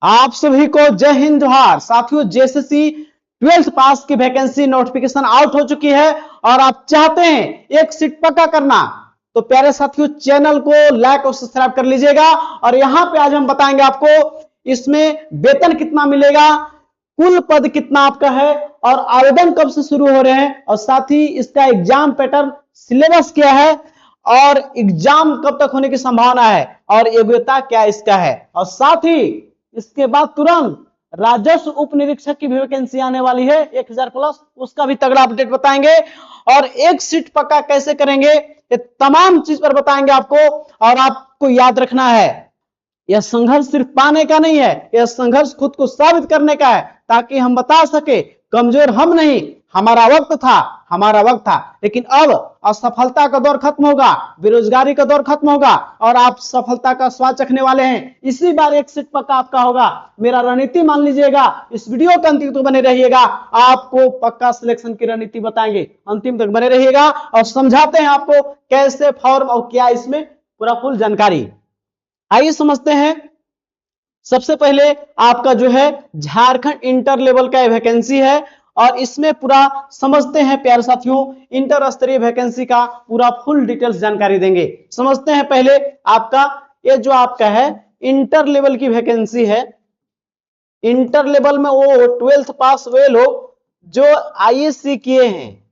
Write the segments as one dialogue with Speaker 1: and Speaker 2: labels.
Speaker 1: आप सभी को जय हिंद जोहार। साथियों, जेएसएससी 12th पास की वैकेंसी नोटिफिकेशन आउट हो चुकी है और आप चाहते हैं एक सीट पक्का करना, तो प्यारे साथियों चैनल को लाइक और सब्सक्राइब कर लीजिएगा। और यहां पे आज हम बताएंगे आपको इसमें वेतन कितना मिलेगा, कुल पद कितना आपका है और आवेदन कब से शुरू हो रहे हैं, और साथ ही इसका एग्जाम पैटर्न, सिलेबस क्या है और एग्जाम कब तक होने की संभावना है और योग्यता क्या इसका है। और साथ ही इसके बाद तुरंत राजस्व उप निरीक्षक की भी वैकेंसी आने वाली है 1000 प्लस, उसका भी तगड़ा अपडेट बताएंगे। और एक सीट पक्का कैसे करेंगे, ये तमाम चीज पर बताएंगे आपको। और आपको याद रखना है, यह संघर्ष सिर्फ पाने का नहीं है, यह संघर्ष खुद को साबित करने का है, ताकि हम बता सके कमजोर हम नहीं, हमारा वक्त था, लेकिन अब असफलता का दौर खत्म होगा, बेरोजगारी का दौर खत्म होगा और आप सफलता का स्वाद चखने वाले हैं। इसी बार एक सीट पक्का आपका होगा। मेरा रणनीति मान लीजिएगा, इस वीडियो के अंतिम तक बने रहिएगा, आपको पक्का सिलेक्शन की रणनीति बताएंगे। अंतिम तक बने रहिएगा और समझाते हैं आपको कैसे फॉर्म और क्या इसमें पूरा फुल जानकारी। आइए समझते हैं। सबसे पहले आपका जो है झारखंड इंटर लेवल का वैकेंसी है और इसमें पूरा समझते हैं प्यारे साथियों, इंटर स्तरीय वैकेंसी का पूरा फुल डिटेल्स जानकारी देंगे। समझते हैं पहले आपका ये जो आपका है इंटर लेवल की वैकेंसी है। इंटर लेवल में वो 12th पास हुए लोग जो आईएससी किए हैं,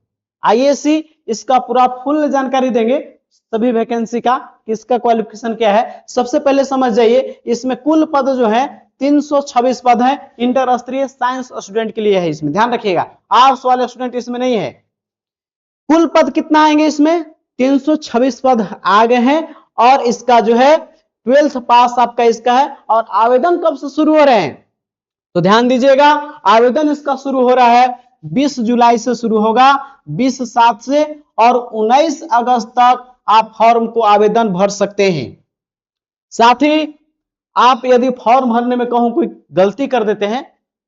Speaker 1: आईएससी, इसका पूरा फुल जानकारी देंगे सभी वैकेंसी का, किसका क्वालिफिकेशन क्या है। सबसे पहले समझ जाइए, इसमें कुल पद जो है 326 पद है, इंटर स्तरीय साइंस स्टूडेंट के लिए है। इसमें ध्यान रखिएगा, आर्ट्स वाले स्टूडेंट इसमें नहीं है। कुल पद कितना आएंगे इसमें, 326 पद आ गए हैं और इसका जो है 12th पास आपका इसका है। और आवेदन कब से शुरू हो रहे हैं, तो ध्यान दीजिएगा, आवेदन इसका शुरू हो रहा है 20 जुलाई से शुरू होगा, 20/7 से, और 19 अगस्त तक आप फॉर्म को आवेदन भर सकते हैं। साथ ही आप यदि फॉर्म भरने में कहूं कोई गलती कर देते हैं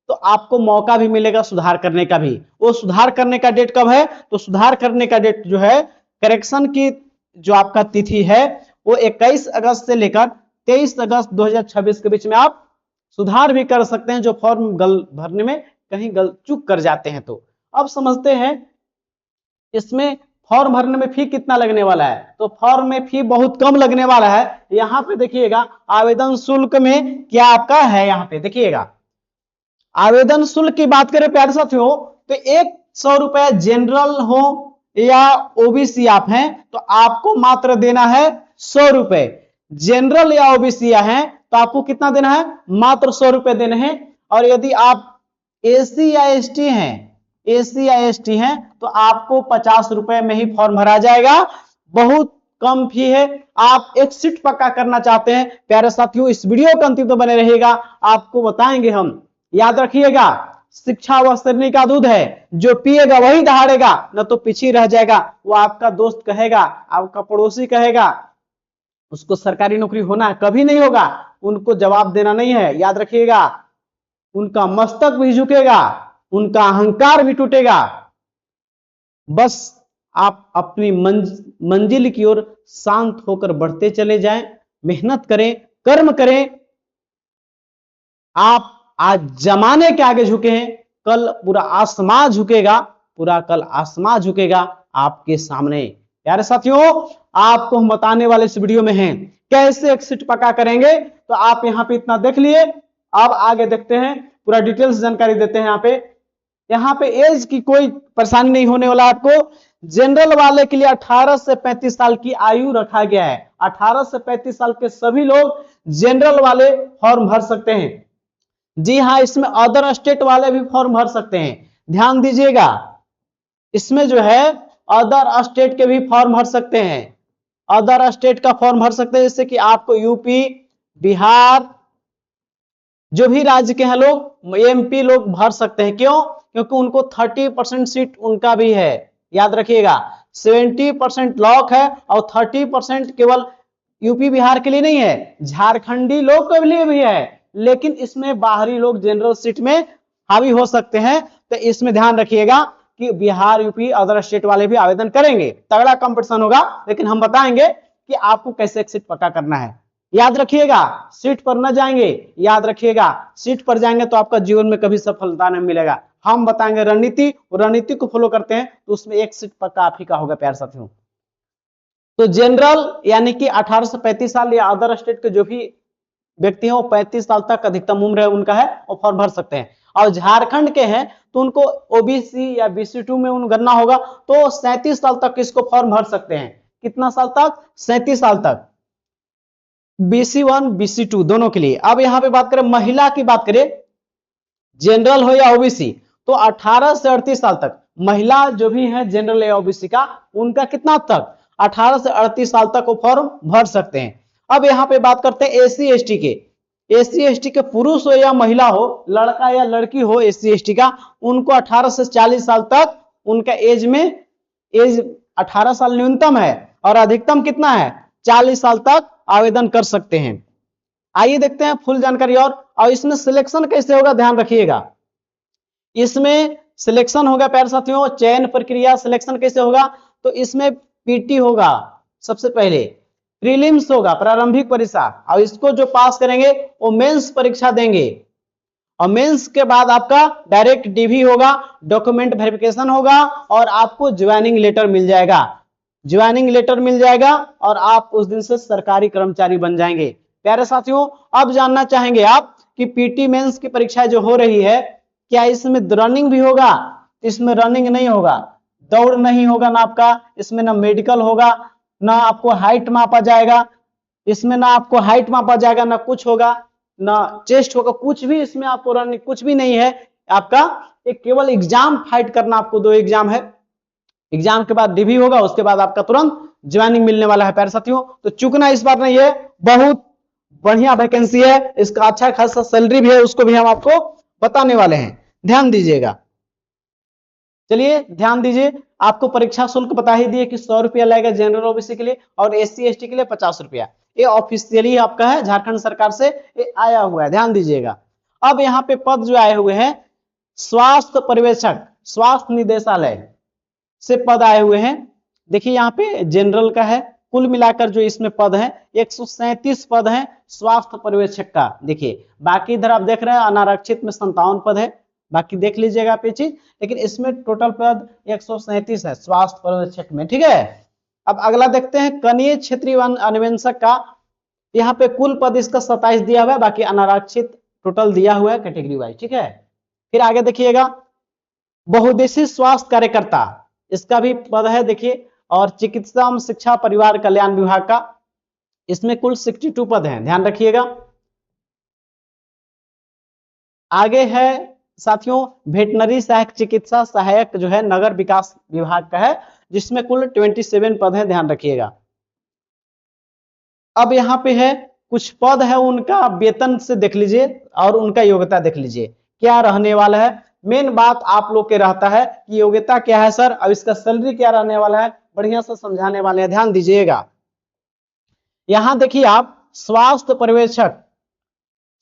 Speaker 1: तो आपको मौका भी मिलेगा सुधार करने का भी। वो सुधार करने का डेट कब है, तो सुधार करने का डेट जो है, करेक्शन की जो आपका तिथि है वो 21 अगस्त से लेकर 23 अगस्त 2026 के बीच में आप सुधार भी कर सकते हैं, जो फॉर्म भरने में कहीं चूक कर जाते हैं। तो अब समझते हैं इसमें फॉर्म भरने में फी कितना लगने वाला है। तो फॉर्म में फी बहुत कम लगने वाला है। यहां पे देखिएगा आवेदन शुल्क में क्या आपका है, यहां पे देखिएगा आवेदन शुल्क की बात करें प्यारे साथियों, तो 100 रुपए जनरल हो या ओबीसी आप हैं तो आपको मात्र देना है 100 रुपए। जनरल या ओबीसी हैं तो आपको कितना देना है, मात्र 100 रुपए देने हैं। और यदि आप एसी या एसटी हैं, एसी या एसटी हैं तो आपको 50 रुपए में ही फॉर्म भरा जाएगा। बहुत कम फी है। आप एक सीट पक्का करना चाहते हैं प्यारे साथियों, इस वीडियो के अंतिम तो बने रहिएगा, आपको बताएंगे हम। याद रखिएगा, शिक्षा वह शरीर का दूध है, जो पिएगा वही दहाड़ेगा, न तो पीछे रह जाएगा। वो आपका दोस्त कहेगा, आपका पड़ोसी कहेगा उसको सरकारी नौकरी होना कभी नहीं होगा, उनको जवाब देना नहीं है। याद रखिएगा, उनका मस्तक भी झुकेगा, उनका अहंकार भी टूटेगा। बस आप अपनी मंजिल की ओर शांत होकर बढ़ते चले जाएं, मेहनत करें, कर्म करें। आप आज जमाने के आगे झुके हैं, कल पूरा आसमां झुकेगा, पूरा कल आसमां झुकेगा आपके सामने। प्यारे साथियों, आपको हम बताने वाले इस वीडियो में हैं कैसे एक सीट पक्का करेंगे। तो आप यहां पे इतना देख लिए, अब आगे देखते हैं, पूरा डिटेल्स जानकारी देते हैं। यहाँ पे एज की कोई परेशानी नहीं होने वाला आपको। जनरल वाले के लिए 18 से 35 साल की आयु रखा गया है। 18 से 35 साल के सभी लोग जनरल वाले फॉर्म भर सकते हैं। जी हाँ, इसमें अदर स्टेट वाले भी फॉर्म भर सकते हैं। ध्यान दीजिएगा, इसमें जो है अदर स्टेट के भी फॉर्म भर सकते हैं। अदर स्टेट का फॉर्म भर सकते हैं, जैसे कि आपको यूपी, बिहार, जो भी राज्य के हैं लोग, एमपी लोग भर सकते हैं। क्यों, क्योंकि उनको 30% सीट उनका भी है। याद रखिएगा, 70% लॉक है और 30% केवल यूपी बिहार के लिए नहीं है, झारखंडी लोग के लिए भी है। लेकिन इसमें बाहरी लोग जनरल सीट में हावी हो सकते हैं। तो इसमें ध्यान रखिएगा कि बिहार, यूपी, अदर स्टेट वाले भी आवेदन करेंगे। तगड़ा कंपटीशन होगा, लेकिन हम बताएंगे कि आपको कैसे एक सीट पक्का करना है। याद रखिएगा, सीट पर न जाएंगे, याद रखिएगा सीट पर जाएंगे तो आपका जीवन में कभी सफलता नहीं मिलेगा। हम बताएंगे रणनीति, रणनीति को फॉलो करते हैं तो उसमें एक सीट पक्का आप ही का होगा प्यारे साथियों। तो जनरल यानी कि 18 से 35 साल या अदर स्टेट के जो भी व्यक्ति हैं वो 35 साल तक अधिकतम उम्र है उनका है, वो फॉर्म भर सकते हैं। और झारखंड के हैं तो उनको ओबीसी या BC2 में उन गणना होगा तो 37 साल तक इसको फॉर्म भर सकते हैं। कितना साल तक? 37 साल तक, BC1 BC2 दोनों के लिए। अब यहां पे बात करें महिला की, बात करें जनरल हो या ओबीसी, तो 18 से 38 साल तक महिला जो भी है जनरल या ओबीसी का, उनका कितना तक? 18 से 38 साल तक वो फॉर्म भर सकते हैं। अब यहां पे बात करते हैं एससी एसटी के। एससी एसटी के पुरुष हो या महिला हो, लड़का या लड़की हो एससी एसटी का, उनको 18 से 40 साल तक उनका एज में, एज 18 साल न्यूनतम है और अधिकतम कितना है? 40 साल तक आवेदन कर सकते हैं। आइए देखते हैं फुल जानकारी। और इसमें सिलेक्शन कैसे होगा ध्यान रखिएगा। इसमें सिलेक्शन होगा प्यारे साथियों, चयन प्रक्रिया सिलेक्शन कैसे होगा? तो इसमें पीटी होगा, सबसे पहले प्रीलिम्स होगा प्रारंभिक परीक्षा, और इसको जो पास करेंगे वो मेंस परीक्षा देंगे, और मेंस के बाद आपका डायरेक्ट डीवी होगा, डॉक्यूमेंट वेरिफिकेशन होगा और आपको ज्वाइनिंग लेटर मिल जाएगा। ज्वाइनिंग लेटर मिल जाएगा और आप उस दिन से सरकारी कर्मचारी बन जाएंगे। प्यारे साथियों, अब जानना चाहेंगे आप कि पीटी मेंस की परीक्षा जो हो रही है, क्या इसमें रनिंग भी होगा? इसमें रनिंग नहीं होगा, दौड़ नहीं होगा ना आपका, इसमें ना मेडिकल होगा, ना आपको हाइट मापा जाएगा, इसमें ना आपको हाइट मापा जाएगा, ना कुछ होगा, ना चेस्ट होगा, कुछ भी इसमें आपको रनिंग कुछ भी नहीं है। आपका एक केवल एग्जाम फाइट करना, आपको 2 एग्जाम है, एग्जाम के बाद डीवी होगा, उसके बाद आपका तुरंत ज्वाइनिंग मिलने वाला है प्यारे साथियों। तो चूकना इस बार नहीं है, बहुत बढ़िया वैकेंसी है, इसका अच्छा खासा सैलरी भी है, उसको भी हम आपको बताने वाले हैं, ध्यान दीजिएगा। चलिए ध्यान दीजिए, आपको परीक्षा शुल्क बता ही दिए कि 100 रुपया लगेगा जनरल ओबीसी के लिए और एससी एसटी के लिए 50 रुपया। ये ऑफिशियली आपका है, झारखंड सरकार से ये आया हुआ है, ध्यान दीजिएगा। अब यहाँ पे पद जो आए हुए हैं, स्वास्थ्य पर्यवेक्षक, स्वास्थ्य निदेशालय से पद आए हुए हैं। देखिए यहाँ पे जनरल का है, कुल मिलाकर जो इसमें पद है 137 पद हैं स्वास्थ्य पर्यवेक्षक का। देखिए बाकी इधर आप देख रहे हैं अनारक्षित में 57 पद है, बाकी देख लीजिएगा आप ये चीज, लेकिन इसमें टोटल पद 137 है स्वास्थ्य पर्यवेक्षक में, ठीक है। अब अगला देखते हैं कनीय क्षेत्रीय अन्वेषक का। यहाँ पे कुल पद इसका 27 दिया हुआ है, बाकी अनारक्षित टोटल दिया हुआ है कैटेगरी वाइज, ठीक है। फिर आगे देखिएगा बहुउद्देशीय स्वास्थ्य कार्यकर्ता, इसका भी पद है देखिए, और चिकित्सा एवं शिक्षा परिवार कल्याण विभाग का, इसमें कुल 62 पद हैं, ध्यान रखिएगा। आगे है साथियों वेटनरी सहायक चिकित्सा सहायक जो है नगर विकास विभाग का है, जिसमें कुल 27 पद हैं, ध्यान रखिएगा। अब यहाँ पे है कुछ पद है, उनका वेतन से देख लीजिए और उनका योग्यता देख लीजिए क्या रहने वाला है। मेन बात आप लोग के रहता है कि योग्यता क्या है सर, अब इसका सैलरी क्या रहने वाला है, बढ़िया से समझाने वाले हैं, ध्यान दीजिएगा। यहां देखिए आप स्वास्थ्य पर्यवेक्षक,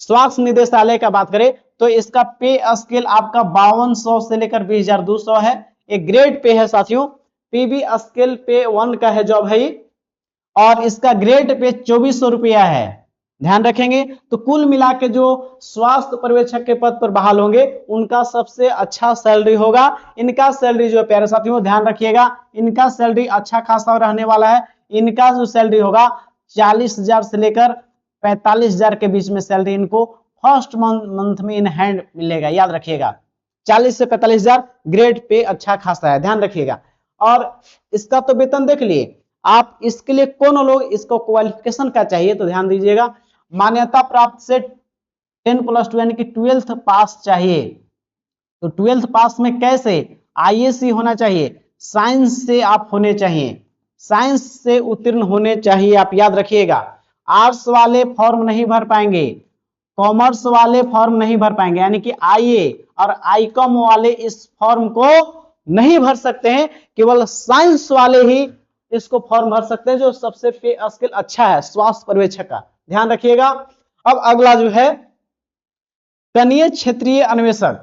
Speaker 1: स्वास्थ्य निदेशालय का बात करें तो इसका पे स्केल आपका 5200 से लेकर 20,200 है, एक ग्रेड पे है साथियों। पीबी स्केल पे 1 का है जॉब है, और इसका ग्रेड पे 2400 रुपया है, ध्यान रखेंगे। तो कुल मिला के जो स्वास्थ्य पर्यवेक्षक के पद पर बहाल होंगे उनका सबसे अच्छा सैलरी होगा। इनका सैलरी जो प्यारे साथियों ध्यान रखिएगा, इनका सैलरी अच्छा खासा रहने वाला है। इनका जो सैलरी होगा 40,000 से लेकर 45,000 के बीच में सैलरी इनको फर्स्ट मंथ में इन हैंड मिलेगा, याद रखिएगा। 40 से 45,000 ग्रेड पे अच्छा खासा है, ध्यान रखिएगा। और इसका तो वेतन देख लिए आप। इसके लिए कौन लोग इसको क्वालिफिकेशन का चाहिए तो ध्यान दीजिएगा, मान्यता प्राप्त से 10+2 यानी कि 12th पास चाहिए। तो 12th पास में कैसे, आईएससी होना चाहिए, साइंस से आप होने चाहिए, साइंस से उत्तीर्ण होने चाहिए, आप याद रखिएगा। आर्ट्स वाले फॉर्म नहीं भर पाएंगे, कॉमर्स वाले फॉर्म नहीं भर पाएंगे, यानी कि आईए और आईकॉम वाले इस फॉर्म को नहीं भर सकते हैं, केवल साइंस वाले ही इसको फॉर्म भर सकते हैं, जो सबसे पे स्केल अच्छा है स्वास्थ्य पर्यवेक्षक का, ध्यान रखिएगा। अब अगला जो है कनीय क्षेत्रीय अन्वेषक,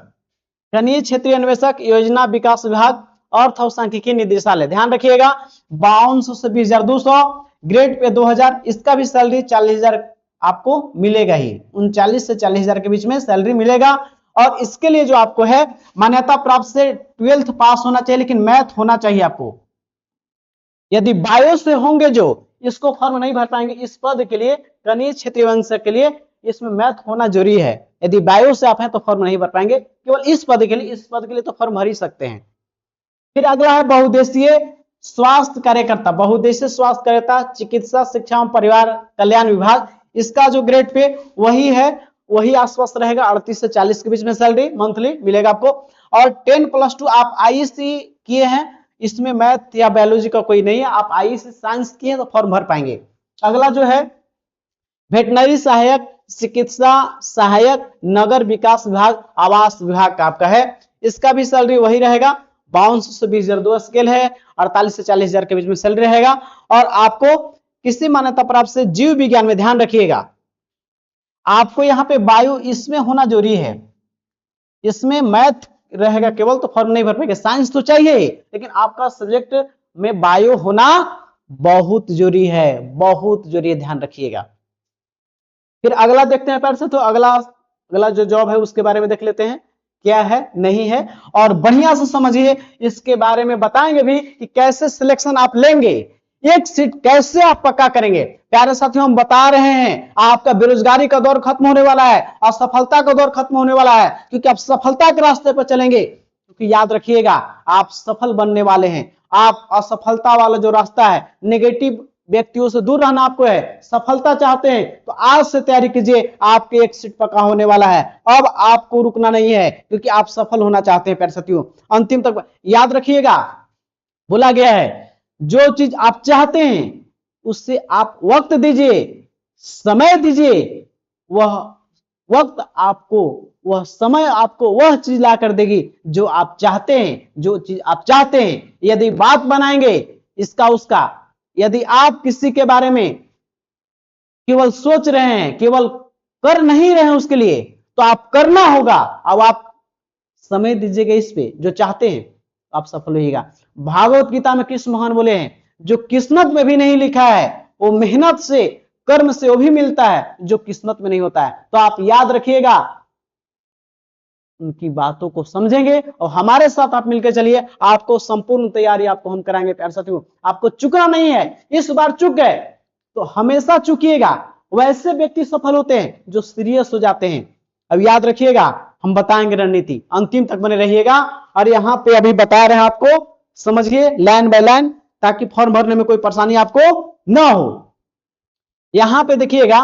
Speaker 1: कनीय क्षेत्रीय अन्वेषक योजना विकास विभाग अर्थ और सांख्यिकी निदेशालय, ध्यान रखिएगा। 5200 से 20,200, ग्रेड पे 2000, इसका भी सैलरी 40,000 आपको मिलेगा ही, 39 से 40,000 के बीच में सैलरी मिलेगा। और इसके लिए जो आपको है मान्यता प्राप्त से 12th पास होना चाहिए, लेकिन मैथ होना चाहिए आपको। यदि बायो से होंगे जो, इसको फॉर्म नहीं भर पाएंगे। इस पद के लिए खनिज क्षेत्रीय वंशक के लिए इसमें मैथ होना जरूरी है। यदि बायो से आप हैं तो फॉर्म नहीं भर पाएंगे, केवल इस पद के लिए, इस पद के लिए तो फॉर्म भर ही सकते हैं। फिर अगला है बहुउद्देशीय स्वास्थ्य कार्यकर्ता। बहुउद्देशीय स्वास्थ्य कार्यकर्ता चिकित्सा शिक्षा एवं परिवार कल्याण विभाग, इसका जो ग्रेड पे वही है, वही आसपास रहेगा, 38 से 40 के बीच में सैलरी मंथली मिलेगा आपको। और 10+2 आप आईईसी किए हैं, इसमें मैथ या बायोलॉजी का कोई नहीं है, आप आईईसी साइंस किए तो फॉर्म भर पाएंगे। अगला जो है वेटनरी सहायक, चिकित्सा सहायक, नगर विकास विभाग, आवास विभाग का आपका है, इसका भी सैलरी वही रहेगा, 52 से 20,000 2 स्केल है, 48 से 40,000 के बीच में सैलरी रहेगा। और आपको किसी मान्यता प्राप्त से जीव विज्ञान में ध्यान रखिएगा, आपको यहाँ पे बायो इसमें होना जरूरी है, इसमें मैथ रहेगा केवल तो फॉर्म नहीं भर पाएंगे। साइंस तो चाहिए लेकिन आपका सब्जेक्ट में बायो होना बहुत जरूरी है, बहुत जरूरी है, ध्यान रखिएगा। फिर अगला देखते हैं पैर से, तो अगला जो जॉब है उसके बारे में देख लेते हैं क्या है नहीं है, और बढ़िया से समझिए, इसके बारे में बताएंगे भी कि कैसे सिलेक्शन आप लेंगे, एक सीट कैसे आप पक्का करेंगे। प्यारे साथियों, हम बता रहे हैं आपका बेरोजगारी का दौर खत्म होने वाला है, असफलता का दौर खत्म होने वाला है, क्योंकि आप सफलता के रास्ते पर चलेंगे। क्योंकि याद रखिएगा, आप सफल बनने वाले हैं। आप असफलता वाला जो रास्ता है, नेगेटिव व्यक्तियों से दूर रहना आपको है। सफलता चाहते हैं तो आज से तैयारी कीजिए, आपके एक सीट पक्का होने वाला है। अब आपको रुकना नहीं है, क्योंकि आप सफल होना चाहते हैं प्यारे साथियों, अंतिम तक याद रखिएगा। बोला गया है जो चीज आप चाहते हैं उससे आप वक्त दीजिए, समय दीजिए, वह वक्त आपको, वह समय आपको वह चीज ला कर देगी जो आप चाहते हैं। जो चीज आप चाहते हैं, यदि बात बनाएंगे इसका उसका, यदि आप किसी के बारे में केवल सोच रहे हैं, केवल कर नहीं रहे हैं उसके लिए, तो आप करना होगा। अब आप समय दीजिएगा इस पे, जो चाहते हैं आप सफल होइएगा। भागवत गीता में कृष्ण भगवान बोले हैं, जो किस्मत में भी नहीं लिखा है वो मेहनत से, कर्म से वो भी मिलता है जो किस्मत में नहीं होता है। तो आप याद रखिएगा, उनकी बातों को समझेंगे और हमारे साथ आप मिलकर चलिए, आपको संपूर्ण तैयारी आपको हम कराएंगे प्यारे साथियों। आपको चुकना नहीं है, इस बार चुक गए तो हमेशा चुकिएगा। वैसे व्यक्ति सफल होते हैं जो सीरियस हो जाते हैं। अब याद रखिएगा, हम बताएंगे रणनीति, अंतिम तक बने रहिएगा। और यहाँ पे अभी बता रहे हैं आपको, समझिए लाइन बाय लाइन, ताकि फॉर्म भरने में कोई परेशानी आपको ना हो। यहां पे देखिएगा,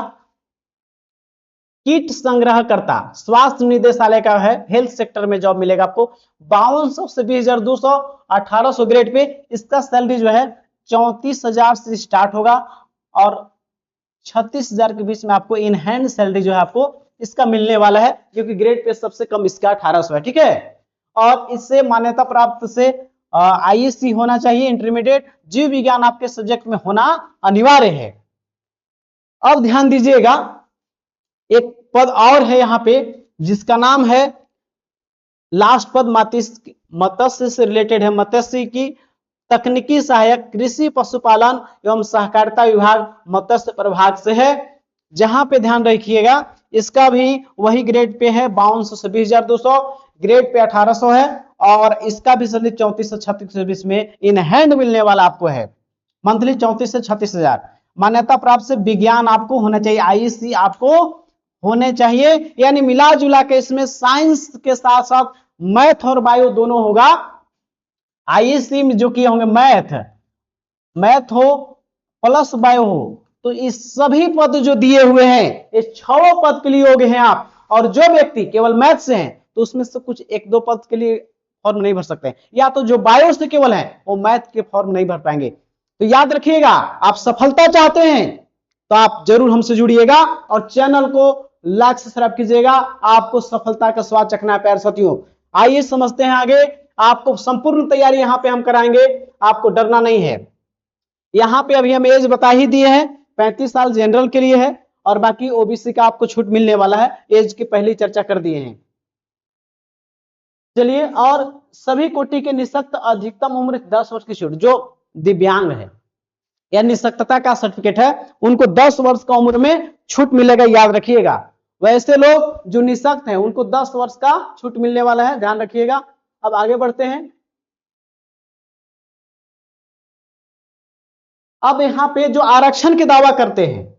Speaker 1: किट संग्रहकर्ता स्वास्थ्य निदेशालय का है, हेल्थ सेक्टर में जॉब मिलेगा आपको, 5200 से 20,200, 1800 ग्रेड पे। इसका सैलरी जो है 34,000 से स्टार्ट होगा और 36,000 के बीच में आपको इन हैंड सैलरी जो है आपको इसका मिलने वाला है, क्योंकि ग्रेड पे सबसे कम इसका 1800 है, ठीक है। और इससे मान्यता प्राप्त से आईईसी होना चाहिए, इंटरमीडिएट। जीव विज्ञान आपके सब्जेक्ट में होना अनिवार्य है। अब ध्यान दीजिएगा, एक पद और है यहाँ पे जिसका नाम है, लास्ट पद मत्स्य से रिलेटेड है, मत्स्य की तकनीकी सहायक, कृषि पशुपालन एवं सहकारिता विभाग, मत्स्य प्रभाग से है। जहां पे ध्यान रखिएगा, इसका भी वही ग्रेड पे है, 5200 से 20,200, ग्रेड पे 1800 है। और इसका भी सैलरी 34 से 36 के बीच में इन हैंड मिलने वाला आपको है, मंथली 34 से 36,000। मान्यता प्राप्त से विज्ञान आपको होना चाहिए, आईईसी आपको होने चाहिए, यानी मिला जुला के इसमें साइंस के साथ साथ मैथ और बायो दोनों होगा। आईईसी में जो किए होंगे मैथ हो प्लस बायो हो, तो इस सभी पद जो दिए हुए हैं, ये 6 पद के लिए योग्य हैं आप। और जो व्यक्ति केवल मैथ से हैं तो उसमें से कुछ 1-2 पद के लिए फॉर्म नहीं भर सकते, या तो जो बायो से केवल है वो मैथ के फॉर्म नहीं भर पाएंगे। तो याद रखिएगा, आप सफलता चाहते हैं तो आप जरूर हमसे जुड़िएगा और चैनल को लाइक सब्सक्राइब कीजिएगा। आपको सफलता का स्वाद चखना है प्यारे साथियों। आइए समझते हैं आगे, आपको संपूर्ण तैयारी यहाँ पे हम कराएंगे, आपको डरना नहीं है। यहाँ पे अभी हम एज बता ही दिए हैं, 35 साल जनरल के लिए है और बाकी ओबीसी का आपको छूट मिलने वाला है, एज की पहली चर्चा कर दिए हैं। चलिए, और सभी कोटि के निःशक्त अधिकतम उम्र 10 वर्ष की छूट, जो दिव्यांग है या निःशक्तता का सर्टिफिकेट है, उनको 10 वर्ष का उम्र में छूट मिलेगा, याद रखिएगा। वैसे लोग जो निःशक्त हैं उनको 10 वर्ष का छूट मिलने वाला है, ध्यान रखिएगा। अब आगे बढ़ते हैं। अब यहाँ पे जो आरक्षण के दावा करते हैं,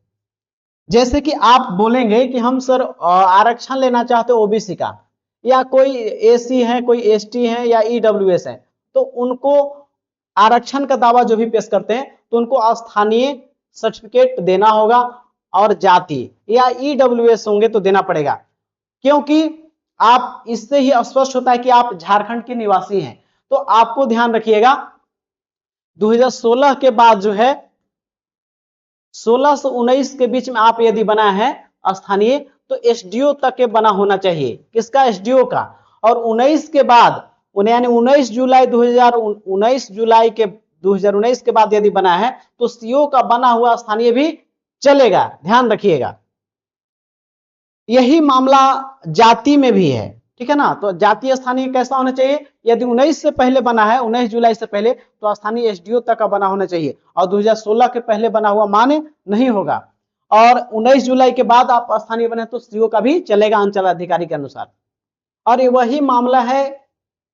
Speaker 1: जैसे कि आप बोलेंगे कि हम सर आरक्षण लेना चाहते हो ओबीसी का, या कोई एसी है, कोई एसटी है, या ईडब्ल्यूएस है, तो उनको आरक्षण का दावा जो भी पेश करते हैं तो उनको स्थानीय सर्टिफिकेट देना होगा, और जाति या ईडब्ल्यूएस होंगे तो देना पड़ेगा, क्योंकि आप इससे ही स्पष्ट होता है कि आप झारखंड के निवासी हैं। तो आपको ध्यान रखिएगा 2016 के बाद जो है 16 से 19 के बीच में आप यदि बना है स्थानीय, तो एसडीओ तक के बना होना चाहिए। किसका? एसडीओ का। और 19 के बाद यानी 19 जुलाई 2019 के बाद यदि बना है तो सीओ का बना हुआ स्थानीय भी चलेगा, ध्यान रखिएगा। यही मामला जाति में भी है, ठीक है ना। तो जातीय स्थानीय कैसा होना चाहिए? यदि 19 से पहले बना है, 19 जुलाई से पहले, तो स्थानीय एसडीओ तक का बना होना चाहिए, और 2016 के पहले बना हुआ मान्य नहीं होगा। और 19 जुलाई के बाद आप स्थानीय बने तो सीओ का भी चलेगा अंचल अधिकारी के अनुसार। और वही मामला है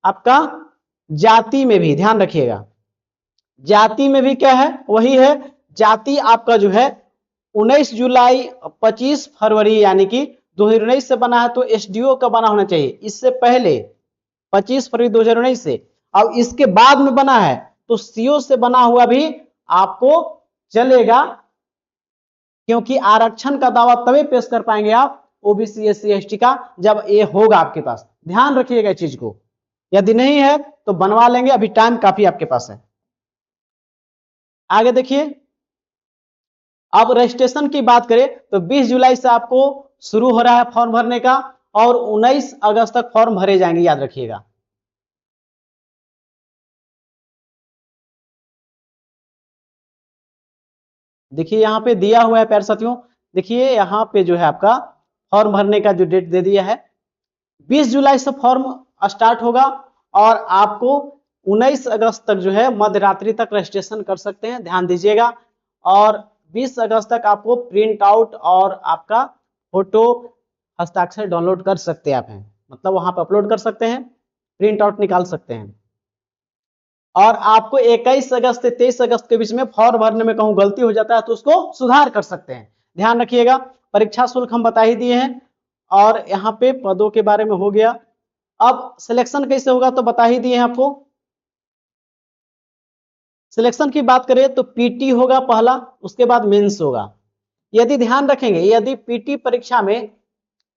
Speaker 1: आपका जाति में भी, ध्यान रखिएगा। जाति में भी क्या है? वही है। जाति आपका जो है 19 जुलाई 25 फरवरी यानी कि 2019 से बना है तो एसडीओ का बना होना चाहिए। इससे पहले 25 फरवरी 2019 से, अब इसके बाद में बना है तो सीओ से बना हुआ भी आपको चलेगा, क्योंकि आरक्षण का दावा तभी पेश कर पाएंगे आप ओबीसी एससी एसटी का जब ये होगा आपके पास। ध्यान रखिएगा इस चीज को, यदि नहीं है तो बनवा लेंगे, अभी टाइम काफी आपके पास है। आगे देखिए, अब रजिस्ट्रेशन की बात करें तो 20 जुलाई से आपको शुरू हो रहा है फॉर्म भरने का, और 19 अगस्त तक फॉर्म भरे जाएंगे, याद रखिएगा। देखिए यहाँ पे दिया हुआ है प्यारे साथियों, देखिए यहाँ पे जो है आपका फॉर्म भरने का जो डेट दे दिया है 20 जुलाई से फॉर्म स्टार्ट होगा, और आपको 19 अगस्त तक जो है मध्य रात्रि तक रजिस्ट्रेशन कर सकते हैं, ध्यान दीजिएगा। और 20 अगस्त तक आपको प्रिंट आउट और आपका फोटो हस्ताक्षर डाउनलोड कर सकते हैं, आप हैं मतलब वहां पर अपलोड कर सकते हैं, प्रिंट आउट निकाल सकते हैं। और आपको 21 अगस्त से 23 अगस्त के बीच में फॉर्म भरने में कहूं गलती हो जाता है तो उसको सुधार कर सकते हैं, ध्यान रखिएगा। परीक्षा शुल्क हम बता ही दिए हैं, और यहाँ पे पदों के बारे में हो गया। अब सिलेक्शन कैसे होगा तो बता ही दिए हैं आपको। सिलेक्शन की बात करें तो पीटी होगा पहला, उसके बाद मेंस होगा। यदि ध्यान रखेंगे, यदि पीटी परीक्षा में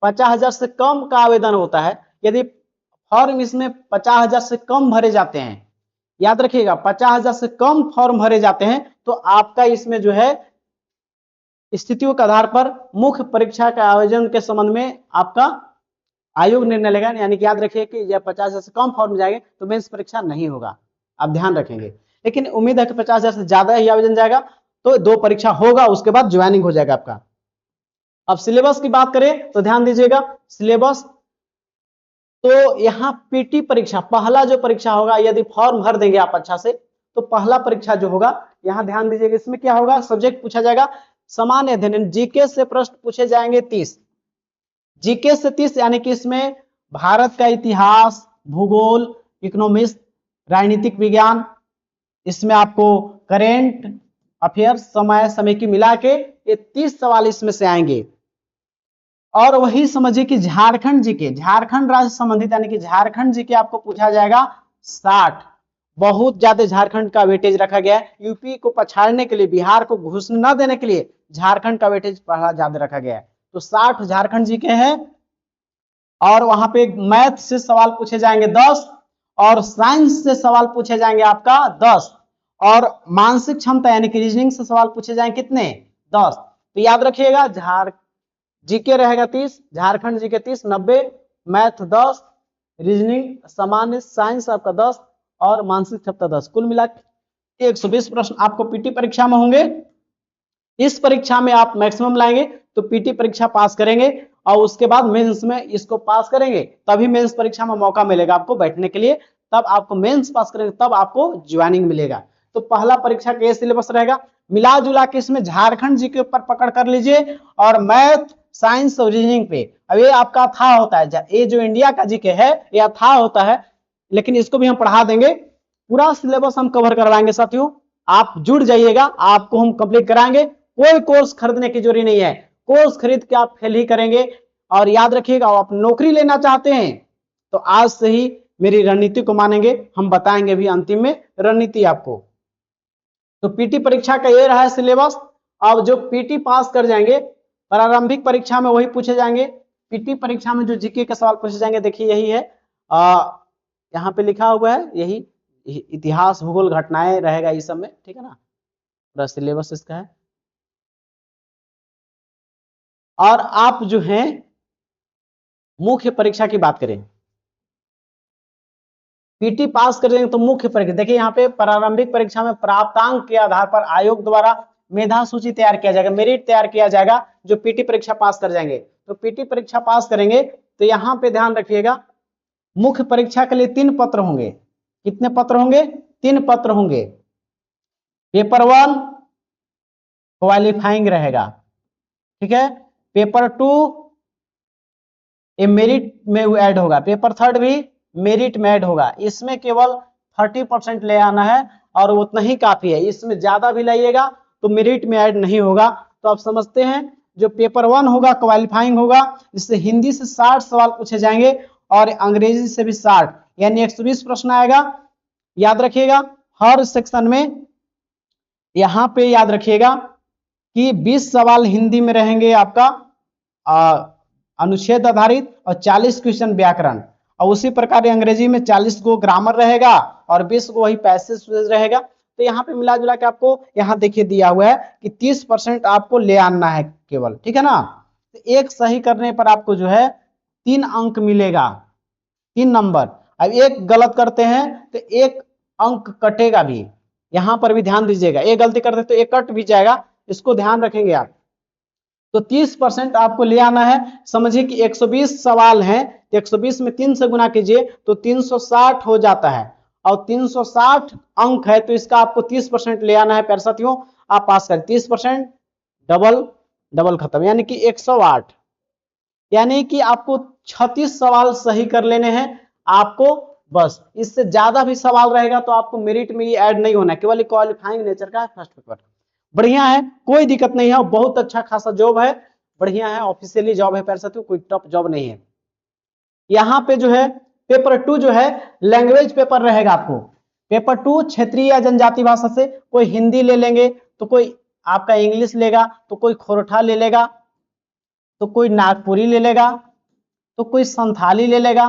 Speaker 1: 50,000 से कम का आवेदन होता है, यदि फॉर्म इसमें 50,000 से कम भरे जाते हैं, याद रखिएगा 50,000 से कम फॉर्म भरे जाते हैं, तो आपका इसमें जो है स्थितियों के आधार पर मुख्य परीक्षा के आयोजन के संबंध में आपका आयोग निर्णय लेगा। यानी कि याद रखिए कि जब 50,000 से कम फॉर्म जाएंगे तो मेंस परीक्षा नहीं होगा, आप ध्यान रखेंगे। लेकिन उम्मीद है कि 50,000 से ज्यादा ही आवेदन जाएगा तो 2 परीक्षा होगा, उसके बाद ज्वाइनिंग हो जाएगा आपका। अब सिलेबस की बात करें तो ध्यान दीजिएगा, सिलेबस तो यहाँ पीटी परीक्षा पहला जो परीक्षा होगा, यदि फॉर्म भर देंगे आप अच्छा से तो पहला परीक्षा जो होगा, यहाँ ध्यान दीजिएगा, इसमें क्या होगा, सब्जेक्ट पूछा जाएगा सामान्य अध्ययन, जीके से प्रश्न पूछे जाएंगे 30, जीके से 30, यानी कि इसमें भारत का इतिहास, भूगोल, इकोनॉमिक्स, राजनीतिक विज्ञान, इसमें आपको करेंट अफेयर्स, समय की मिला के ये 30 सवाल इसमें से आएंगे। और वही समझिए कि झारखंड जीके, झारखंड राज्य संबंधित यानी कि झारखंड जीके आपको पूछा जाएगा 60, बहुत ज्यादा झारखंड का वेटेज रखा गया है। यूपी को पछाड़ने के लिए, बिहार को घुसने न देने के लिए झारखंड का वेटेज ज्यादा रखा गया है, तो 60 झारखंड जीके है। और वहां पे मैथ से सवाल पूछे जाएंगे 10, और साइंस से सवाल पूछे जाएंगे आपका 10, और मानसिक क्षमता यानी कि रीजनिंग से सवाल पूछे जाएंगे कितने, 10। तो याद रखिएगा जीके रहेगा 30, झारखंड जीके 30, 90, मैथ 10, रीजनिंग सामान्य साइंस आपका 10, और मानसिक क्षमता 10, कुल मिला 120 प्रश्न आपको पीटी परीक्षा में होंगे। इस परीक्षा में आप मैक्सिमम लाएंगे तो पीटी परीक्षा पास करेंगे, और उसके बाद मेंस में इसको पास करेंगे, तभी मेंस परीक्षा में मौका मिलेगा आपको बैठने के लिए, तब आपको मेंस पास करेंगे तब आपको ज्वाइनिंग मिलेगा। तो पहला परीक्षा का सिलेबस रहेगा, मिला जुला के इसमें झारखंड जी के ऊपर पकड़ कर लीजिए और मैथ, साइंस और रीजनिंग पे। अब ये आपका अथाह होता है, ये जो इंडिया का जीके है ये अथाह होता है, लेकिन इसको भी हम पढ़ा देंगे, पूरा सिलेबस हम कवर करवाएंगे साथियों। आप जुड़ जाइएगा, आपको हम कंप्लीट कराएंगे, कोई कोर्स खरीदने की जरूरी नहीं है, कोर्स खरीद के आप फेल ही करेंगे। और याद रखिएगा, आप नौकरी लेना चाहते हैं तो आज से ही मेरी रणनीति को मानेंगे, हम बताएंगे भी अंतिम में रणनीति आपको। तो पीटी परीक्षा का ये रहा है सिलेबस। अब जो पीटी पास कर जाएंगे, प्रारंभिक परीक्षा में वही पूछे जाएंगे, पीटी परीक्षा में जो जीके के सवाल पूछे जाएंगे देखिए यही है, यहाँ पे लिखा हुआ है, यही इतिहास, भूगोल, घटनाएं रहेगा इस सब में, ठीक है ना, पूरा सिलेबस इसका है। और आप जो हैं मुख्य परीक्षा की बात करें, पीटी पास कर जाएंगे तो मुख्य परीक्षा देखिए यहाँ पे प्रारंभिक परीक्षा में प्राप्तांक के आधार पर आयोग द्वारा मेधा सूची तैयार किया जाएगा, मेरिट तैयार किया जाएगा जो पीटी परीक्षा पास कर जाएंगे। तो पीटी परीक्षा पास करेंगे तो यहाँ पे ध्यान रखिएगा, मुख्य परीक्षा के लिए 3 पत्र होंगे। कितने पत्र होंगे? 3 पत्र होंगे। पेपर 1 क्वालिफाइंग रहेगा, ठीक है, पेपर 2 ये मेरिट में ऐड होगा, पेपर 3 भी मेरिट में ऐड होगा। इसमें केवल 30% ले आना है और उतना ही काफी है, इसमें ज्यादा भी लाइएगा तो मेरिट में ऐड नहीं होगा। तो आप समझते हैं जो पेपर 1 होगा क्वालिफाइंग होगा, जिससे हिंदी से 60 सवाल पूछे जाएंगे और अंग्रेजी से भी 60, यानी 120 प्रश्न आएगा। याद रखिएगा हर सेक्शन में यहां पे याद रखिएगा कि 20 सवाल हिंदी में रहेंगे आपका अनुच्छेद आधारित और 40 क्वेश्चन व्याकरण, और उसी प्रकार अंग्रेजी में 40 को ग्रामर रहेगा और 20 को वही पैसेज रहेगा। तो यहाँ पे मिला जुला के आपको यहाँ देखिए दिया हुआ है कि 30% आपको ले आना है केवल, ठीक है ना। तो एक सही करने पर आपको जो है 3 अंक मिलेगा, 3 नंबर। अब एक गलत करते हैं तो 1 अंक कटेगा भी, यहां पर भी ध्यान दीजिएगा, एक गलती करते तो 1 कट भी जाएगा, इसको ध्यान रखेंगे आप। तो 30% आपको ले आना है। समझिए कि 120 सवाल हैं, 120 में 3 से गुना कीजिए तो 360 हो जाता है, और 360 अंक है तो इसका आपको 30% ले आना है। प्यारे साथियों आप पास करें, 30% डबल डबल खत्म, यानी कि 108, यानी कि आपको 36 सवाल सही कर लेने हैं आपको, बस। इससे ज्यादा भी सवाल रहेगा तो आपको मेरिट में ये ऐड नहीं होना है, केवल क्वालिफाइंग नेचर का फर्स्ट पेपर। बढ़िया है, कोई दिक्कत नहीं है, बहुत अच्छा खासा जॉब है, बढ़िया है, ऑफिशियली जॉब है प्यारे साथियों, कोई टफ जॉब नहीं है। यहाँ पे जो है पेपर 2 जो है लैंग्वेज पेपर रहेगा आपको। पेपर 2 क्षेत्रीय या जनजाति भाषा से, कोई हिंदी ले लेंगे तो कोई आपका इंग्लिश लेगा, तो कोई खोरठा ले लेगा, तो कोई नागपुरी ले लेगा, तो कोई संथाली ले लेगा,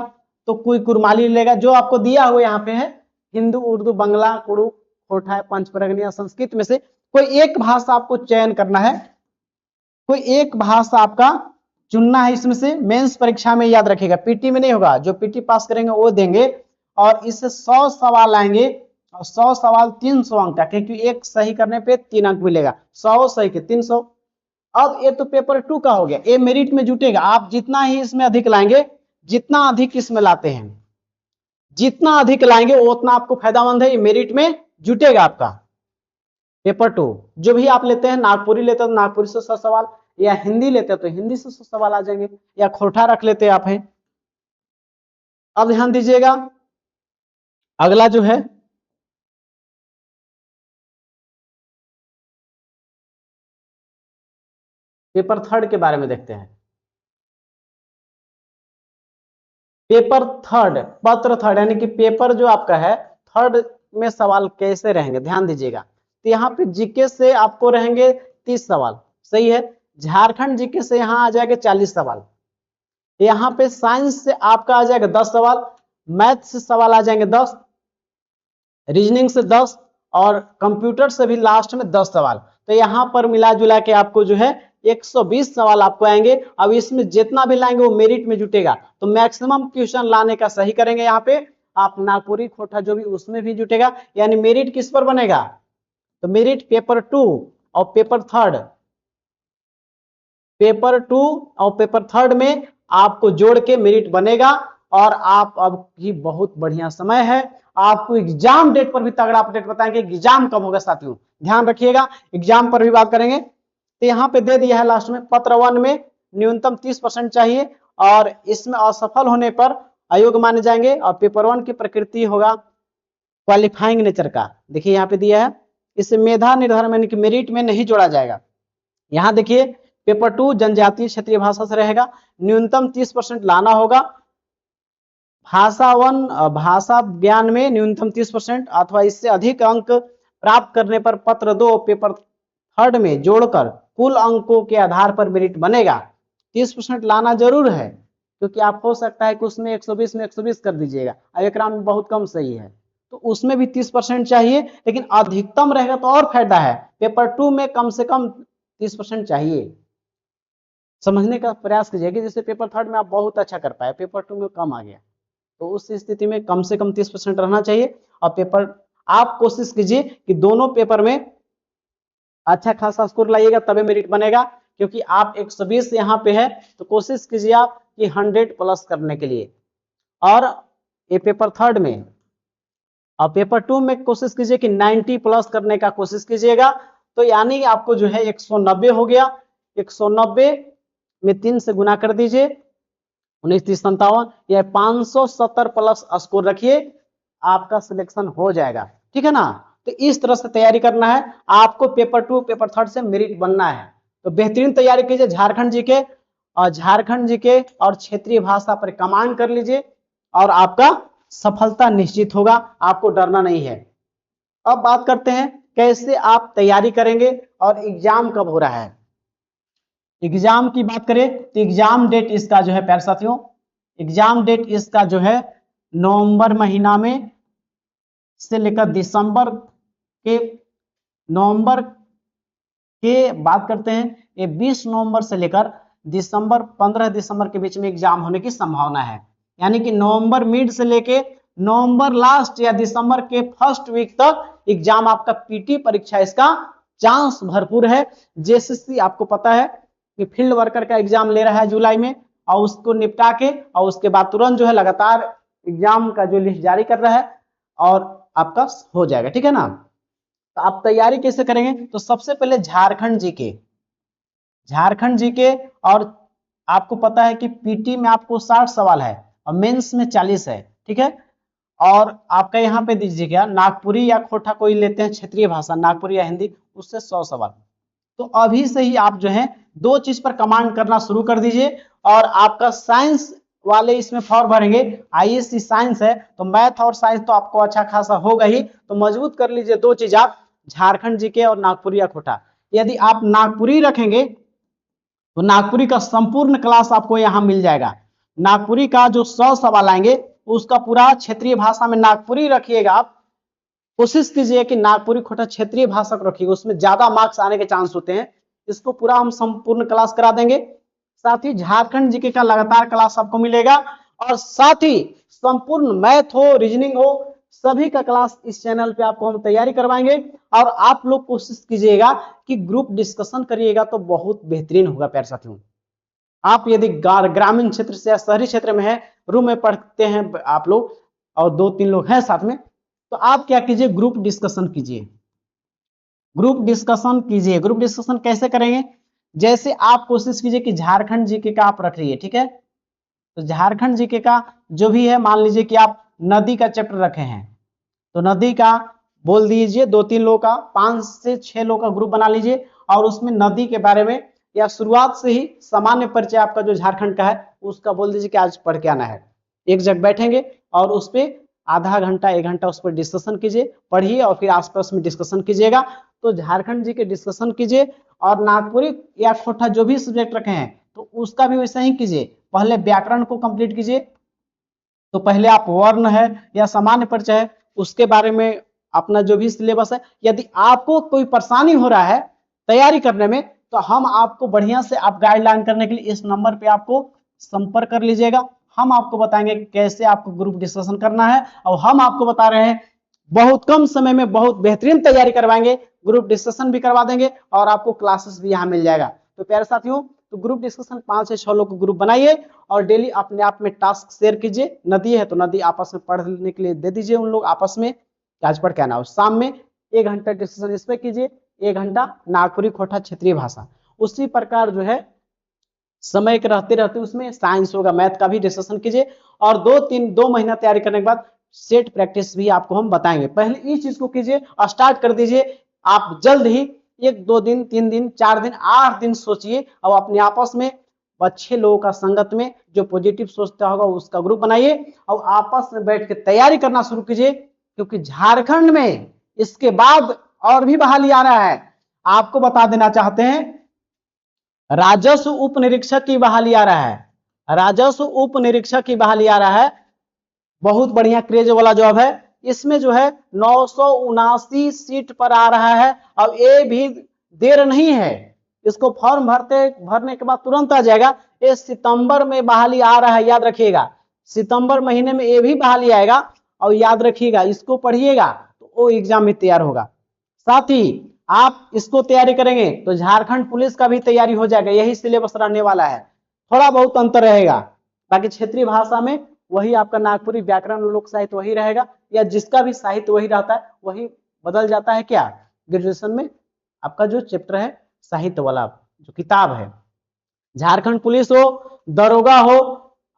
Speaker 1: तो कोई कुरमाली ले लेगा। जो आपको दिया हुआ यहाँ पे है हिंदू, उर्दू, बंगला, कुड़ू, खोरठा, पंचपरगनिया, संस्कृत में से कोई एक भाषा आपको चयन करना है, कोई एक भाषा आपका चुनना है इसमें से। मेंस परीक्षा में याद रखिएगा, पीटी में नहीं होगा, जो पीटी पास करेंगे वो देंगे, और इससे 100 सवाल आएंगे और 100 सवाल 300 अंक का, क्योंकि एक सही करने पे 3 अंक मिलेगा, 100 सही के 300। अब ये तो पेपर 2 का हो गया, ये मेरिट में जुटेगा। आप जितना ही इसमें अधिक लाएंगे, जितना अधिक इसमें लाते हैं, जितना अधिक लाएंगे उतना आपको फायदामंद है, ये मेरिट में जुटेगा आपका। पेपर 2 जो भी आप लेते हैं, नागपुरी लेते हैं तो नागपुरी से 100 सवाल, या हिंदी लेते हैं तो हिंदी से 100 सवाल आ जाएंगे, या खोरठा रख लेते हैं आप हैं। अब ध्यान दीजिएगा, अगला जो है पेपर 3 के बारे में देखते हैं। पेपर 3 पत्र 3 यानी कि पेपर जो आपका है 3 में सवाल कैसे रहेंगे ध्यान दीजिएगा। तो यहाँ पे जीके से आपको रहेंगे 30 सवाल, सही है। झारखंड जीके से यहाँ आ जाएगा 40 सवाल। यहाँ पे साइंस से आपका आ जाएगा 10 सवाल, मैथ से सवाल आ जाएंगे 10, रीजनिंग से 10, और कंप्यूटर से भी लास्ट में 10 सवाल। तो यहाँ पर मिला जुला के आपको जो है 120 सवाल आपको आएंगे। अब इसमें जितना भी लाएंगे वो मेरिट में जुटेगा, तो मैक्सिमम क्वेश्चन लाने का सही करेंगे यहाँ पे आप, नागपुरी, खोरठा जो भी उसमें भी जुटेगा, यानी मेरिट किस पर बनेगा, तो मेरिट पेपर 2 और पेपर 3, पेपर 2 और पेपर 3 में आपको जोड़ के मेरिट बनेगा। और आप अब की बहुत बढ़िया समय है। आपको एग्जाम डेट पर भी तगड़ा अपडेट बताएंगे, एग्जाम कब होगा साथियों, ध्यान रखिएगा, एग्जाम पर भी बात करेंगे। तो यहाँ पे दे दिया है लास्ट में, पत्र 1 में न्यूनतम 30% चाहिए और इसमें असफल होने पर अयोग्य माने जाएंगे। और पेपर 1 की प्रकृति होगा क्वालिफाइंग नेचर का, देखिए यहाँ पे दिया है, इसे मेधा निर्धारण यानी कि मेरिट में नहीं जोड़ा जाएगा। यहाँ देखिए पेपर 2 जनजातीय क्षेत्रीय भाषा से रहेगा, न्यूनतम 30% लाना होगा। भाषा 1 भाषा ज्ञान में न्यूनतम 30% अथवा इससे अधिक अंक प्राप्त करने पर पत्र 2 पेपर 3 में जोड़कर कुल अंकों के आधार पर मेरिट बनेगा। 30% लाना जरूर है, क्योंकि आप हो सकता है कि उसमें 120 में 120 कर दीजिएगा, अभिक्रम में बहुत कम सही है, तो उसमें भी 30% चाहिए, लेकिन अधिकतम रहेगा तो और फायदा है। पेपर 2 में कम से कम 30% चाहिए। समझने का प्रयास कीजिए कि जैसे पेपर 3 में आप बहुत अच्छा कर पाए, पेपर 2 में कम आ गया, तो उस स्थिति में कम से कम 30% रहना चाहिए। और पेपर आप कोशिश कीजिए कि दोनों पेपर में अच्छा खासा स्कोर लाइएगा, तभी मेरिट बनेगा। क्योंकि आप 120 यहाँ पे है, तो कोशिश कीजिए आप कि 100 प्लस करने के लिए। और ये पेपर 3 में और पेपर 2 में कोशिश कीजिए कि 90 प्लस करने का कोशिश कीजिएगा। तो यानी आपको जो है 190 हो गया, 190 में 3 से गुना कर दीजिए, 19 30 57, या 570 प्लस स्कोर रखिए, आपका सिलेक्शन हो जाएगा, ठीक है ना। तो इस तरह से तैयारी करना है आपको, पेपर 2 पेपर 3 से मेरिट बनना है। तो बेहतरीन तैयारी कीजिए झारखंड जीके, और झारखंड जीके और क्षेत्रीय भाषा पर कमांड कर लीजिए, और आपका सफलता निश्चित होगा, आपको डरना नहीं है। अब बात करते हैं कैसे आप तैयारी करेंगे और एग्जाम कब हो रहा है। एग्जाम की बात करें तो एग्जाम डेट इसका जो है प्यारे साथियों, एग्जाम डेट इसका जो है नवंबर महीना में से लेकर दिसंबर के, नवंबर के बात करते हैं, ये 20 नवंबर से लेकर दिसंबर 15 दिसंबर के बीच में एग्जाम होने की संभावना है। यानी कि नवंबर मिड से लेके नवंबर लास्ट या दिसंबर के फर्स्ट वीक तक एग्जाम आपका पीटी परीक्षा, इसका चांस भरपूर है। जेएसएससी आपको पता है कि फील्ड वर्कर का एग्जाम ले रहा है जुलाई में, और उसको निपटा के और उसके बाद तुरंत जो है लगातार एग्जाम का जो लिस्ट जारी कर रहा है, और आपका हो जाएगा, ठीक है ना। तो आप तैयारी कैसे करेंगे, तो सबसे पहले झारखंड जीके, झारखंड जीके, और आपको पता है कि पीटी में आपको 60 सवाल है और मेंस में 40 है, ठीक है। और आपका यहाँ पे दीजिएगा नागपुरी या खोटा कोई लेते हैं क्षेत्रीय भाषा, नागपुरी या हिंदी, उससे 100 सवाल। तो अभी से ही आप जो है 2 चीज पर कमांड करना शुरू कर दीजिए। और आपका साइंस वाले इसमें फॉर्म भरेंगे, आईएससी साइंस है, तो मैथ और साइंस तो आपको अच्छा खासा होगा ही, तो मजबूत कर लीजिए 2 चीज आप, झारखंड जीके और नागपुरी या खोटा। यदि आप नागपुरी रखेंगे तो नागपुरी का संपूर्ण क्लास आपको यहाँ मिल जाएगा। नागपुरी का जो 100 सवाल आएंगे उसका पूरा क्षेत्रीय भाषा में नागपुरी रखिएगा आप, कोशिश कीजिए कि नागपुरी खोटा क्षेत्रीय भाषा को रखिएगा, उसमें ज्यादा मार्क्स आने के चांस होते हैं। इसको पूरा हम संपूर्ण क्लास करा देंगे। साथ ही झारखंड जीके का लगातार क्लास आपको मिलेगा, और साथ ही संपूर्ण मैथ हो रीजनिंग हो सभी का क्लास इस चैनल पे आपको हम तैयारी करवाएंगे। और आप लोग कोशिश कीजिएगा कि ग्रुप डिस्कशन करिएगा, तो बहुत बेहतरीन होगा प्यारे साथियों। आप यदि ग्रामीण क्षेत्र से या शहरी क्षेत्र में है, रूम में पढ़ते हैं आप लोग और 2-3 लोग हैं साथ में, तो आप क्या कीजिए, ग्रुप डिस्कशन कीजिए, ग्रुप डिस्कशन कीजिए। ग्रुप डिस्कशन कैसे करेंगे, जैसे आप कोशिश कीजिए कि झारखंड जीके का आप रख लीजिए, ठीक है। तो झारखंड जीके का जो भी है, मान लीजिए कि आप नदी का चैप्टर रखे हैं, तो नदी का बोल दीजिए 2-3 लोग का, 5 से 6 लोग का ग्रुप बना लीजिए, और उसमें नदी के बारे में या शुरुआत से ही सामान्य परिचय आपका जो झारखंड का है उसका बोल दीजिए कि आज पढ़ के आना है। एक जगह बैठेंगे और उस पर आधा घंटा 1 घंटा उस पर डिस्कशन कीजिए, पढ़िए और फिर आसपास में डिस्कशन कीजिएगा। तो झारखंड जी के डिस्कशन कीजिए, और नागपुरी या खोटा जो भी सब्जेक्ट रखे हैं तो उसका भी वैसा ही कीजिए। पहले व्याकरण को कंप्लीट कीजिए, तो पहले आप वर्ण है या सामान्य परिचय है उसके बारे में अपना जो भी सिलेबस है, यदि आपको कोई परेशानी हो रहा है तैयारी करने में, तो हम आपको बढ़िया से आप गाइडलाइन करने के लिए इस नंबर पे आपको संपर्क कर लीजिएगा। हम आपको बताएंगे कैसे आपको ग्रुप डिस्कशन करना है, और हम आपको बता रहे हैं बहुत कम समय में बहुत बेहतरीन तैयारी करवाएंगे, ग्रुप डिस्कशन भी करवा देंगे और आपको क्लासेस भी यहाँ मिल जाएगा। तो प्यारे साथियों, तो ग्रुप डिस्कशन 5 से 6 लोग को ग्रुप बनाइए और डेली अपने आप में टास्क शेयर कीजिए। नदी है तो नदी आपस में पढ़ने के लिए दे दीजिए उन लोग आपस में, आज पढ़ के आना हो। शाम में 1 घंटा डिस्कशन इस पे कीजिए, 1 घंटा नागपुरी खोटा क्षेत्रीय भाषा। उसी प्रकार जो है समय के रहते रहते उसमें साइंस होगा, मैथ का भी डिस्कशन कीजिए। और 2 महीना तैयारी करने के बाद सेट प्रैक्टिस भी आपको हम बताएंगे। पहले इस चीज को कीजिए, स्टार्ट कर दीजिए। आप जल्द ही 1-2 दिन, 3 दिन, 4 दिन, 8 दिन सोचिए और अपने आपस में अच्छे लोगों का संगत में जो पॉजिटिव सोचता होगा उसका ग्रुप बनाइए और आपस में बैठ के तैयारी करना शुरू कीजिए, क्योंकि झारखंड में इसके बाद और भी बहाली आ रहा है। आपको बता देना चाहते हैं, राजस्व उप निरीक्षक की बहाली आ रहा है, राजस्व उप निरीक्षक की बहाली आ रहा है। बहुत बढ़िया क्रेज वाला जॉब है। इसमें जो है 979 सीट पर आ रहा है और ये भी देर नहीं है, इसको फॉर्म भरने के बाद तुरंत आ जाएगा। ये सितंबर में बहाली आ रहा है, याद रखिएगा। सितंबर महीने में ये भी बहाली आएगा और याद रखिएगा, इसको पढ़िएगा तो वो एग्जाम में तैयार होगा। साथ ही आप इसको तैयारी करेंगे तो झारखंड पुलिस का भी तैयारी हो जाएगा, यही सिलेबस रहने वाला है। थोड़ा बहुत अंतर रहेगा, बाकी क्षेत्रीय भाषा में वही आपका नागपुरी व्याकरण लोक साहित्य वही रहेगा, या जिसका भी साहित्य वही रहता है, वही बदल जाता है। क्या ग्रेजुएशन में आपका जो चैप्टर है साहित्य वाला जो किताब है, झारखंड पुलिस हो, दरोगा हो,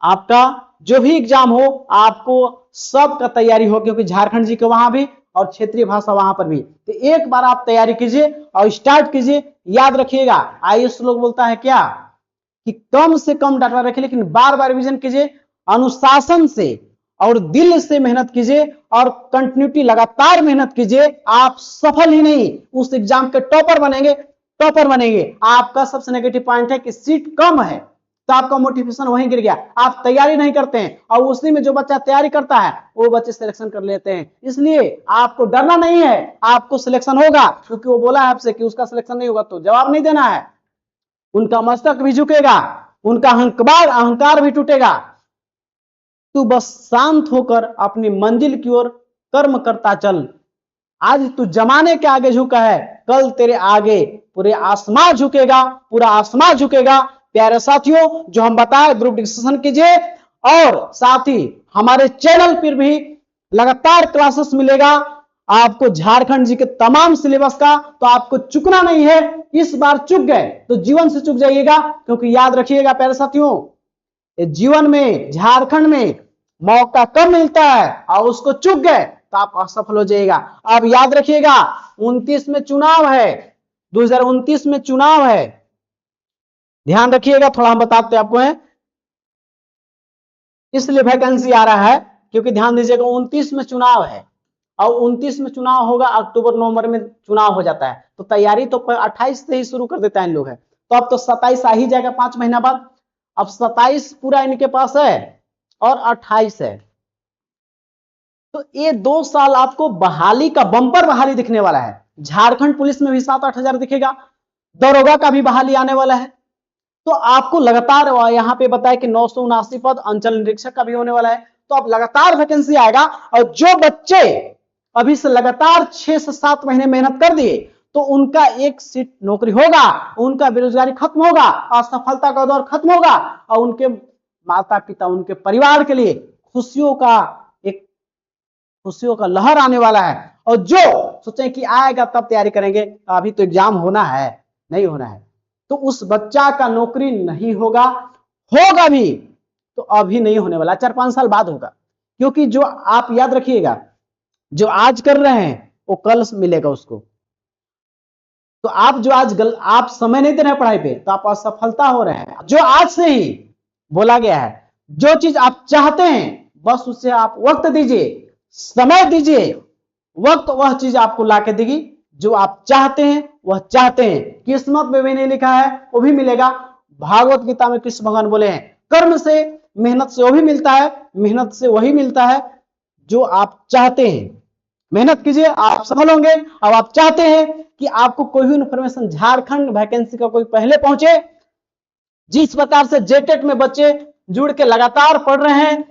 Speaker 1: आपका जो भी एग्जाम हो, आपको सबका तैयारी हो, क्योंकि झारखंड जी के वहां भी और क्षेत्रीय भाषा वहां पर भी। तो एक बार आप तैयारी कीजिए और स्टार्ट कीजिए। याद रखिएगा, आयुष लोग बोलता है क्या कि कम से कम डाटा रखिए, लेकिन बार बार रिवीजन कीजिए, अनुशासन से और दिल से मेहनत कीजिए और कंटिन्यूटी लगातार मेहनत कीजिए। आप सफल ही नहीं, उस एग्जाम के टॉपर बनेंगे, टॉपर बनेंगे। आपका सबसे नेगेटिव पॉइंट है कि सीट कम है, तो आपका मोटिवेशन वहीं गिर गया। आप तैयारी नहीं करते हैं और उसी में जो बच्चा तैयारी करता है वो बच्चे सिलेक्शन कर लेते हैं। इसलिए आपको डरना नहीं है, आपको सिलेक्शन होगा, क्योंकि वो बोला है आपसे कि उसका सिलेक्शन नहीं होगा तो जवाब नहीं देना है। उनका मस्तक भी झुकेगा, उनका अहंकार भी टूटेगा। तू बस शांत होकर अपनी मंजिल की ओर कर्म करता चल। आज तू जमाने के आगे झुका है, कल तेरे आगे पूरे आसमान झुकेगा, पूरा आसमान झुकेगा। प्यारे साथियों, जो हम बताए ग्रुप डिस्कशन कीजिए और साथ ही हमारे चैनल पर भी लगातार क्लासेस मिलेगा आपको झारखंड जी के तमाम सिलेबस का। तो आपको चुकना नहीं है, इस बार चुक गए तो जीवन से चुक जाइएगा, क्योंकि याद रखिएगा प्यारे साथियों, जीवन में झारखंड में मौका कम मिलता है और उसको चुक गए तो आप असफल हो जाइएगा। अब याद रखिएगा 29 में चुनाव है, 2029 में चुनाव है, ध्यान रखिएगा। थोड़ा हम बताते आपको है, इसलिए वैकेंसी आ रहा है क्योंकि ध्यान दीजिएगा 29 में चुनाव है और 29 में चुनाव होगा, अक्टूबर नवंबर में चुनाव हो जाता है। तो तैयारी तो 28 से ही शुरू कर देता है इन लोग है, तो अब तो 27 आ ही जाएगा 5 महीना बाद। अब 27 पूरा इनके पास है और 28 है, तो ये 2 साल आपको बहाली का बंपर बहाली दिखने वाला है। झारखंड पुलिस में भी 7-8 हजार दिखेगा, दरोगा का भी बहाली आने वाला है। तो आपको लगातार यहाँ पे बताया कि 979 पद अंचल निरीक्षक का भी होने वाला है। तो अब लगातार वैकेंसी आएगा और जो बच्चे अभी से लगातार 6 से 7 महीने मेहनत कर दिए तो उनका एक सीट नौकरी होगा, उनका बेरोजगारी खत्म होगा, असफलता का दौर खत्म होगा और उनके माता पिता, उनके परिवार के लिए खुशियों का लहर आने वाला है। और जो सोचे कि आएगा तब तैयारी करेंगे, अभी तो एग्जाम होना है, नहीं होना है, तो उस बच्चा का नौकरी नहीं होगा, होगा भी तो अभी नहीं होने वाला, 4-5 साल बाद होगा। क्योंकि जो आप याद रखिएगा, जो आज कर रहे हैं वो कल मिलेगा उसको। तो आप जो आप समय नहीं दे रहे हैं पढ़ाई पे तो आप असफलता हो रहे हैं। जो आज से ही बोला गया है, जो चीज आप चाहते हैं बस उससे आप वक्त दीजिए, समय दीजिए, वक्त वह चीज आपको लाके देगी जो आप चाहते हैं, वह चाहते हैं। किस्मत में भी नहीं लिखा है वो भी मिलेगा। भागवत गीता में कृष्ण भगवान बोले हैं, कर्म से मेहनत से वो भी मिलता है, मेहनत से वही मिलता है जो आप चाहते हैं। मेहनत कीजिए, आप सफल होंगे। अब आप चाहते हैं कि आपको कोई भी इंफॉर्मेशन झारखंड वैकेंसी का कोई पहले पहुंचे, जिस प्रकार से जेटेट में बच्चे जुड़ के लगातार पढ़ रहे हैं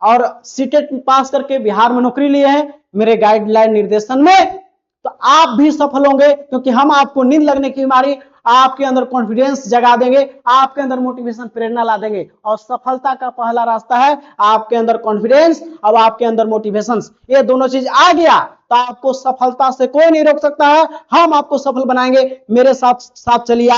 Speaker 1: और सीटेट पास करके बिहार में नौकरी लिए हैं मेरे गाइडलाइन निर्देशन में, तो आप भी सफल होंगे। क्योंकि हम आपको नींद लगने की बीमारी, आपके अंदर कॉन्फिडेंस जगा देंगे, आपके अंदर मोटिवेशन प्रेरणा ला देंगे। और सफलता का पहला रास्ता है आपके अंदर कॉन्फिडेंस और आपके अंदर मोटिवेशन। ये दोनों चीज आ गया तो आपको सफलता से कोई नहीं रोक सकता है। हम आपको सफल बनाएंगे, मेरे साथ साथ चलिए,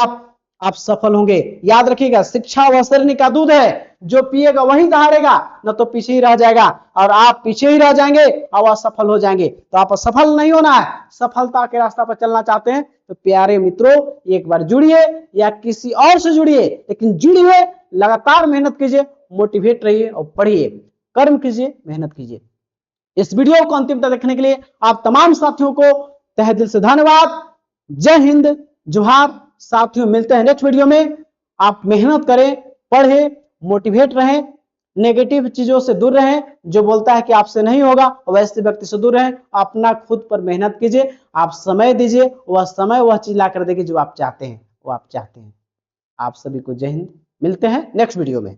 Speaker 1: आप सफल होंगे। याद रखिएगा, शिक्षा वह शरीर का दूध है, जो पिएगा वही दहाड़ेगा, न तो पीछे ही रह जाएगा। और आप पीछे ही रह जाएंगे और असफल हो जाएंगे। तो आप असफल नहीं होना है, सफलता के रास्ता पर चलना चाहते हैं तो प्यारे मित्रों, एक बार जुड़िए या किसी और से जुड़िए, लेकिन जुड़िए, लगातार मेहनत कीजिए, मोटिवेट रहिए और पढ़िए, कर्म कीजिए, मेहनत कीजिए। इस वीडियो को अंतिम तक देखने के लिए आप तमाम साथियों को तहे दिल से धन्यवाद। जय हिंद, जोहार। साथियों, मिलते हैं नेक्स्ट वीडियो में। आप मेहनत करें, पढ़ें, मोटिवेट रहें, नेगेटिव चीजों से दूर रहें, जो बोलता है कि आपसे नहीं होगा वैसे व्यक्ति से दूर रहें। अपना खुद पर मेहनत कीजिए, आप समय दीजिए, वह समय वह चीज ला कर देगी जो आप चाहते हैं, वो आप चाहते हैं। आप सभी को जय हिंद। मिलते हैं नेक्स्ट वीडियो में।